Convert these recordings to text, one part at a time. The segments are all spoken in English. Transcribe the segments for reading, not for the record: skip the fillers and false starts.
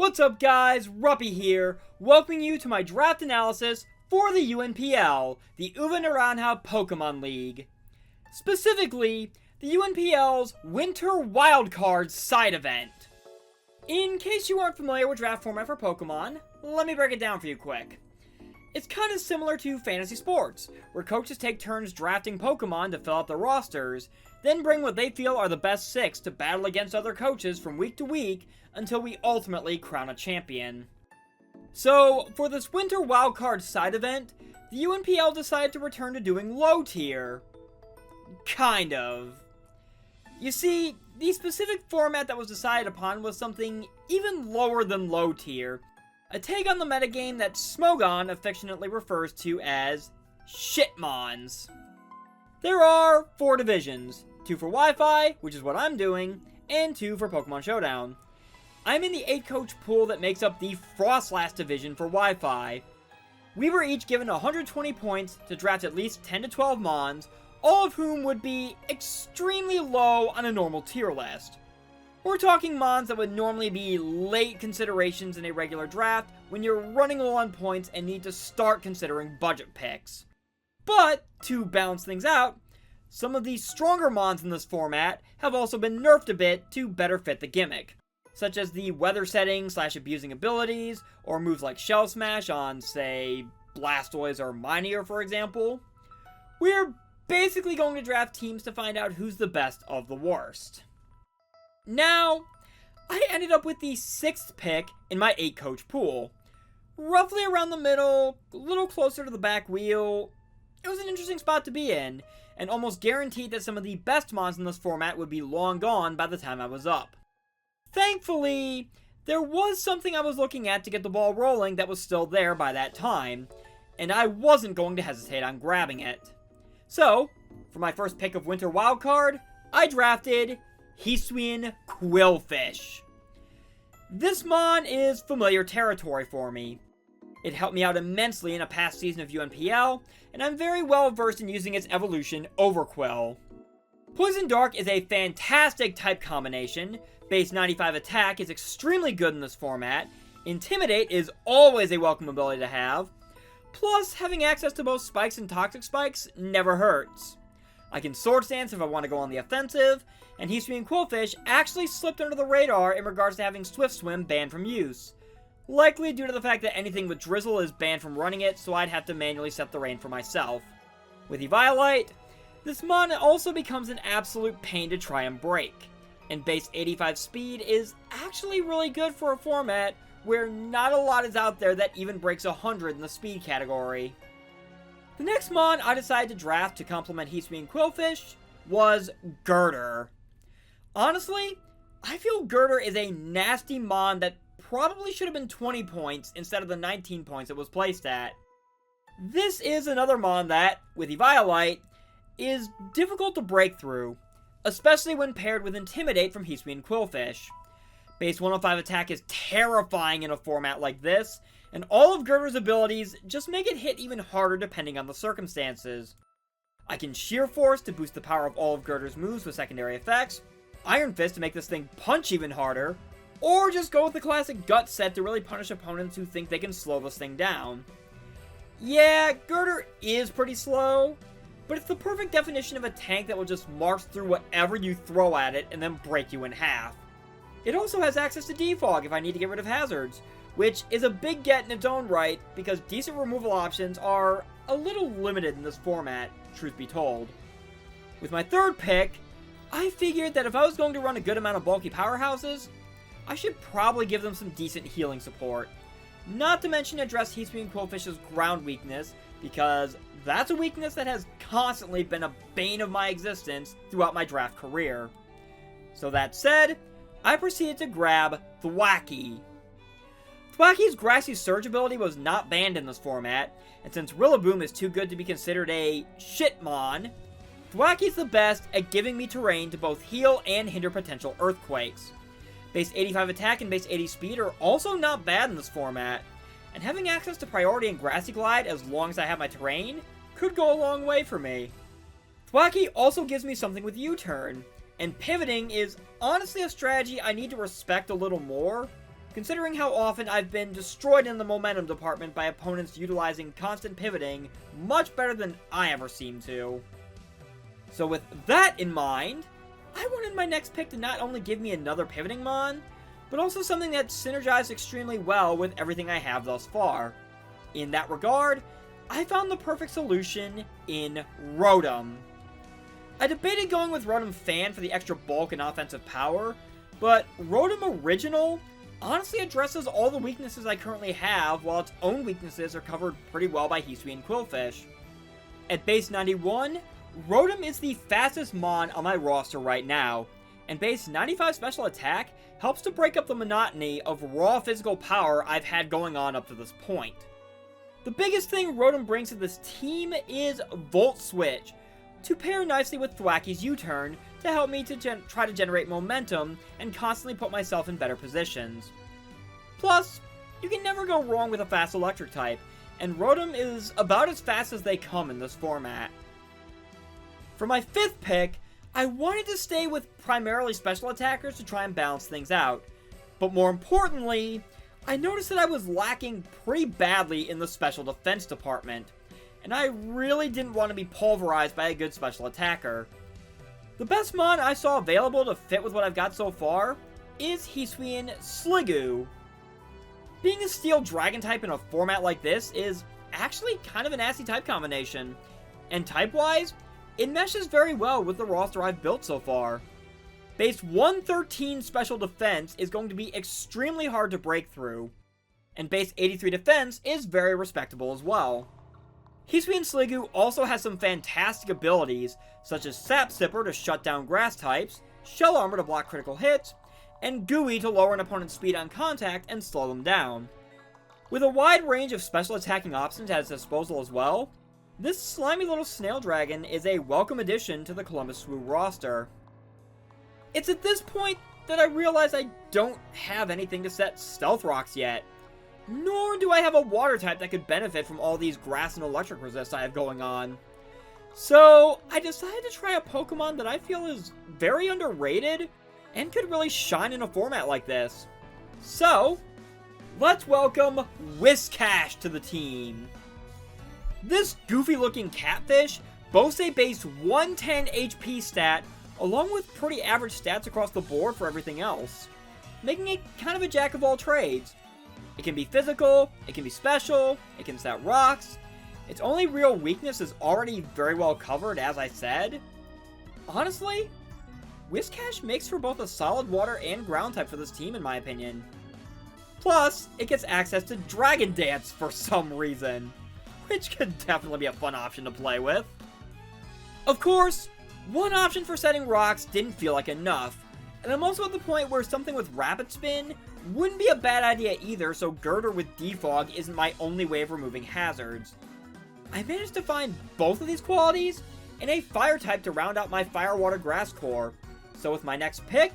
What's up guys, Ruppy here, welcoming you to my draft analysis for the UNPL, the Uva Naranja Pokemon League. Specifically, the UNPL's Winter Wildcard side event. In case you aren't familiar with draft format for Pokemon, let me break it down for you quick. It's kind of similar to fantasy sports, where coaches take turns drafting Pokemon to fill out their rosters, then bring what they feel are the best 6 to battle against other coaches from week to week until we ultimately crown a champion. So, for this Winter Wildcard side event, the UNPL decided to return to doing low tier. Kind of. You see, the specific format that was decided upon was something even lower than low tier, a take on the metagame that Smogon affectionately refers to as shitmons. There are 4 divisions, 2 for Wi-Fi, which is what I'm doing, and 2 for Pokemon Showdown. I'm in the 8-coach pool that makes up the Frostlast division for Wi-Fi. We were each given 120 points to draft at least 10 to 12 Mons, all of whom would be extremely low on a normal tier list. We're talking Mons that would normally be late considerations in a regular draft when you're running low on points and need to start considering budget picks. But, to balance things out, some of the stronger Mons in this format have also been nerfed a bit to better fit the gimmick, such as the weather setting / abusing abilities, or moves like Shell Smash on, say, Blastoise or Minior, for example. We're basically going to draft teams to find out who's the best of the worst. Now, I ended up with the 6th pick in my 8-coach pool. Roughly around the middle, a little closer to the back wheel. It was an interesting spot to be in, and almost guaranteed that some of the best Mons in this format would be long gone by the time I was up. Thankfully, there was something I was looking at to get the ball rolling that was still there by that time, and I wasn't going to hesitate on grabbing it. So, for my first pick of Winter Wildcard, I drafted Hisuian Qwilfish. This Mon is familiar territory for me. It helped me out immensely in a past season of UNPL, and I'm very well versed in using its evolution Overquill. Poison Dark is a fantastic type combination. Base 95 attack is extremely good in this format. Intimidate is always a welcome ability to have. Plus, having access to both Spikes and Toxic Spikes never hurts. I can Swords Dance if I want to go on the offensive, and Hisuian Qwilfish actually slipped under the radar in regards to having Swift Swim banned from use. Likely due to the fact that anything with Drizzle is banned from running it, so I'd have to manually set the rain for myself. With Eviolite, this Mon also becomes an absolute pain to try and break, and base 85 speed is actually really good for a format where not a lot is out there that even breaks 100 in the speed category. The next Mon I decided to draft to complement Hisuian Qwilfish was Girder. Honestly, I feel Girder is a nasty Mon that probably should have been 20 points instead of the 19 points it was placed at. This is another Mon that, with Eviolite, is difficult to break through, especially when paired with Intimidate from Hisuian Qwilfish. Base 105 attack is terrifying in a format like this, and all of Girder's abilities just make it hit even harder depending on the circumstances. I can Sheer Force to boost the power of all of Girder's moves with secondary effects, Iron Fist to make this thing punch even harder, or just go with the classic Gut set to really punish opponents who think they can slow this thing down. Yeah, Girder is pretty slow, but it's the perfect definition of a tank that will just march through whatever you throw at it and then break you in half. It also has access to Defog if I need to get rid of hazards, which is a big get in its own right because decent removal options are a little limited in this format, truth be told. With my 3rd pick, I figured that if I was going to run a good amount of bulky powerhouses, I should probably give them some decent healing support. Not to mention address Hisuian Qwilfish's ground weakness, because that's a weakness that has constantly been a bane of my existence throughout my draft career. So that said, I proceeded to grab Thwackey. Thwacky's Grassy Surge ability was not banned in this format, and since Rillaboom is too good to be considered a shitmon, Thwacky's the best at giving me terrain to both heal and hinder potential earthquakes. Base 85 attack and base 80 speed are also not bad in this format, and having access to priority and Grassy Glide as long as I have my terrain could go a long way for me. Thwackey also gives me something with U-turn, and pivoting is honestly a strategy I need to respect a little more, considering how often I've been destroyed in the momentum department by opponents utilizing constant pivoting much better than I ever seem to. So with that in mind, I wanted my next pick to not only give me another pivoting mon, but also something that synergized extremely well with everything I have thus far. In that regard, I found the perfect solution in Rotom. I debated going with Rotom Fan for the extra bulk and offensive power, but Rotom Original honestly addresses all the weaknesses I currently have, while its own weaknesses are covered pretty well by Hisui and Qwilfish. At base 91, Rotom is the fastest mon on my roster right now, and base 95 special attack helps to break up the monotony of raw physical power I've had going on up to this point. The biggest thing Rotom brings to this team is Volt Switch, to pair nicely with Thwacky's U-turn to help me to try to generate momentum and constantly put myself in better positions. Plus, you can never go wrong with a fast electric type, and Rotom is about as fast as they come in this format. For my 5th pick, I wanted to stay with primarily special attackers to try and balance things out, but more importantly, I noticed that I was lacking pretty badly in the special defense department, and I really didn't want to be pulverized by a good special attacker. The best mon I saw available to fit with what I've got so far is Hisuian Sliggoo. Being a steel dragon type in a format like this is actually kind of a nasty type combination, and type-wise, it meshes very well with the roster I've built so far. Base 113 special defense is going to be extremely hard to break through, and base 83 defense is very respectable as well. Hisuian Sliggoo also has some fantastic abilities, such as Sap Sipper to shut down grass types, Shell Armor to block critical hits, and Gooey to lower an opponent's speed on contact and slow them down. With a wide range of special attacking options at its disposal as well, this slimy little snail dragon is a welcome addition to the Columbus Swoo roster. It's at this point that I realize I don't have anything to set Stealth Rocks yet, nor do I have a water type that could benefit from all these grass and electric resists I have going on. So I decided to try a Pokemon that I feel is very underrated and could really shine in a format like this. So, let's welcome Whiscash to the team. This goofy looking catfish boasts a base 110 HP stat along with pretty average stats across the board for everything else, making it kind of a jack of all trades. It can be physical, it can be special, it can set rocks. Its only real weakness is already very well covered, as I said. Honestly, Whiscash makes for both a solid water and ground type for this team in my opinion. Plus, it gets access to Dragon Dance for some reason, which could definitely be a fun option to play with. Of course, one option for setting rocks didn't feel like enough, and I'm also at the point where something with Rapid Spin wouldn't be a bad idea either, so Girder with Defog isn't my only way of removing hazards. I managed to find both of these qualities and a fire type to round out my Fire Water Grass core, so with my next pick,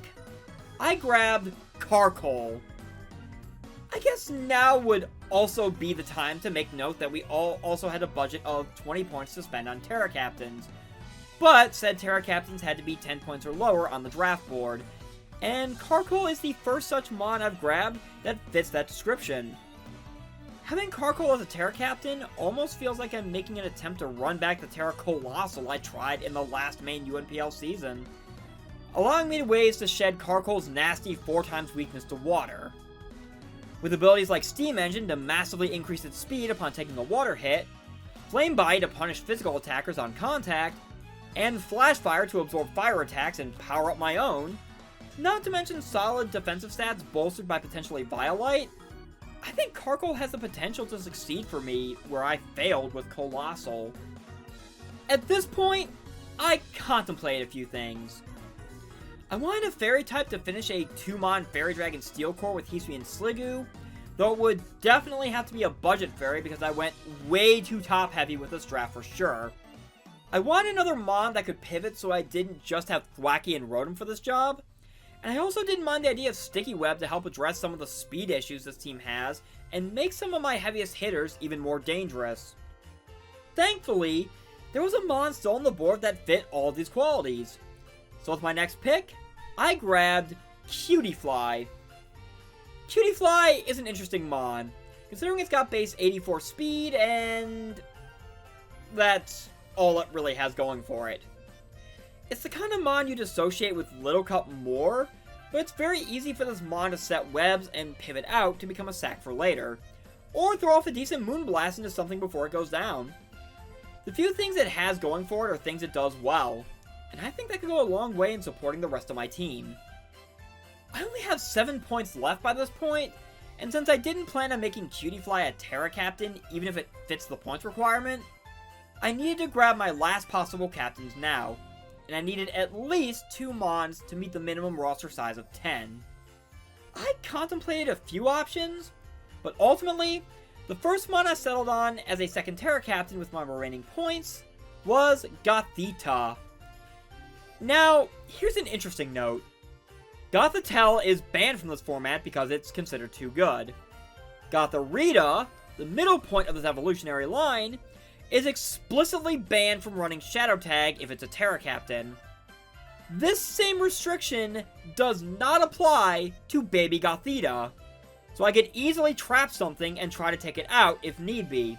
I grabbed Carkol. I guess now would also be the time to make note that we all also had a budget of 20 points to spend on Terra Captains, but said Terra Captains had to be 10 points or lower on the draft board, and Carkol is the first such mon I've grabbed that fits that description. Having Carkol as a Terra Captain almost feels like I'm making an attempt to run back the Terra Colossal I tried in the last main UNPL season, allowing me ways to shed Carkol's nasty 4x weakness to water. With abilities like Steam Engine to massively increase its speed upon taking a water hit, Flame Bite to punish physical attackers on contact, and Flash Fire to absorb fire attacks and power up my own, not to mention solid defensive stats bolstered by potentially Violite, I think Carkol has the potential to succeed for me where I failed with Colossal. At this point, I contemplate a few things. I wanted a Fairy type to finish a 2-mon Fairy Dragon Steel Core with Hisui and Sliggoo, though it would definitely have to be a budget Fairy because I went way too top heavy with this draft for sure. I wanted another mon that could pivot so I didn't just have Thwacky and Rotom for this job, and I also didn't mind the idea of Sticky Web to help address some of the speed issues this team has and make some of my heaviest hitters even more dangerous. Thankfully, there was a mon still on the board that fit all of these qualities. So with my next pick, I grabbed Cutiefly. Qwilfish-Hisui is an interesting mon, considering it's got base 84 speed, and that's all it really has going for it. It's the kind of mon you'd associate with Little Cup more, but it's very easy for this mon to set webs and pivot out to become a sack for later, or throw off a decent Moonblast into something before it goes down. The few things it has going for it are things it does well, and I think that could go a long way in supporting the rest of my team. I only have 7 points left by this point, and since I didn't plan on making Qwilfish a Terra Captain even if it fits the points requirement, I needed to grab my last possible captains now, and I needed at least 2 mons to meet the minimum roster size of 10. I contemplated a few options, but ultimately, the first mon I settled on as a second Terra Captain with my remaining points was Gothita. Now, here's an interesting note. Gothitelle is banned from this format because it's considered too good. Gothorita, the middle point of this evolutionary line, is explicitly banned from running Shadow Tag if it's a Terra Captain. This same restriction does not apply to Baby Gothita, so I could easily trap something and try to take it out if need be.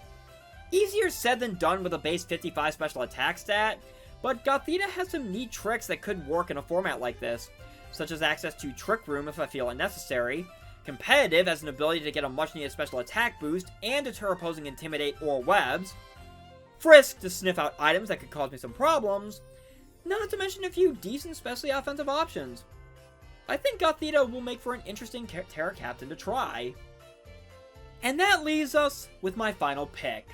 Easier said than done with a base 55 special attack stat, but Gothita has some neat tricks that could work in a format like this, such as access to Trick Room if I feel it necessary, Competitive as an ability to get a much needed special attack boost and deter opposing Intimidate or Webs, Frisk to sniff out items that could cause me some problems, not to mention a few decent specially offensive options. I think Gothita will make for an interesting Terra Captain to try. And that leaves us with my final pick.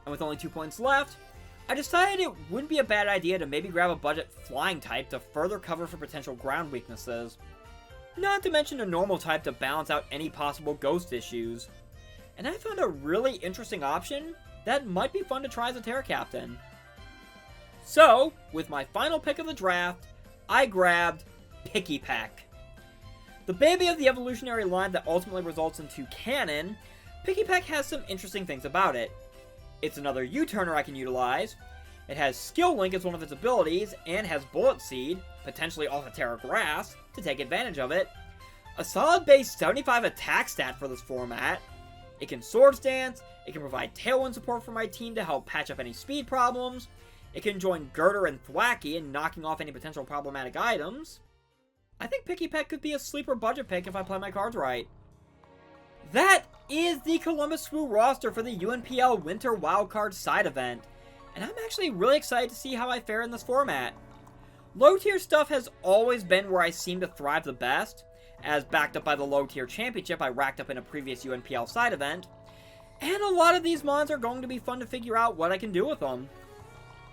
And with only 2 points left, I decided it wouldn't be a bad idea to maybe grab a budget flying type to further cover for potential ground weaknesses. Not to mention a normal type to balance out any possible ghost issues. And I found a really interesting option that might be fun to try as a Terra Captain. So, with my final pick of the draft, I grabbed Pikipek. The baby of the evolutionary line that ultimately results into Cannon, Pikipek has some interesting things about it. It's another U-turner I can utilize, it has Skill Link as one of its abilities, and has Bullet Seed, potentially off of Terra Grass, to take advantage of it, a solid base 75 attack stat for this format, it can Swords Dance, it can provide Tailwind support for my team to help patch up any speed problems, it can join Girder and Thwacky in knocking off any potential problematic items. I think Pikipek could be a sleeper budget pick if I play my cards right. That is the Columbus Swoo roster for the UNPL Winter Wildcard side event, and I'm actually really excited to see how I fare in this format. Low tier stuff has always been where I seem to thrive the best, as backed up by the low tier championship I racked up in a previous UNPL side event, and a lot of these mons are going to be fun to figure out what I can do with them.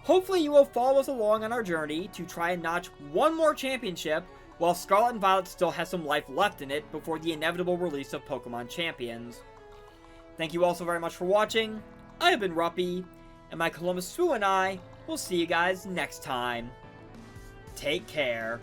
Hopefully you will follow us along on our journey to try and notch one more championship while Scarlet and Violet still has some life left in it before the inevitable release of Pokemon Champions. Thank you all so very much for watching. I have been Ruppy, and my Columbus Swoo and I will see you guys next time. Take care.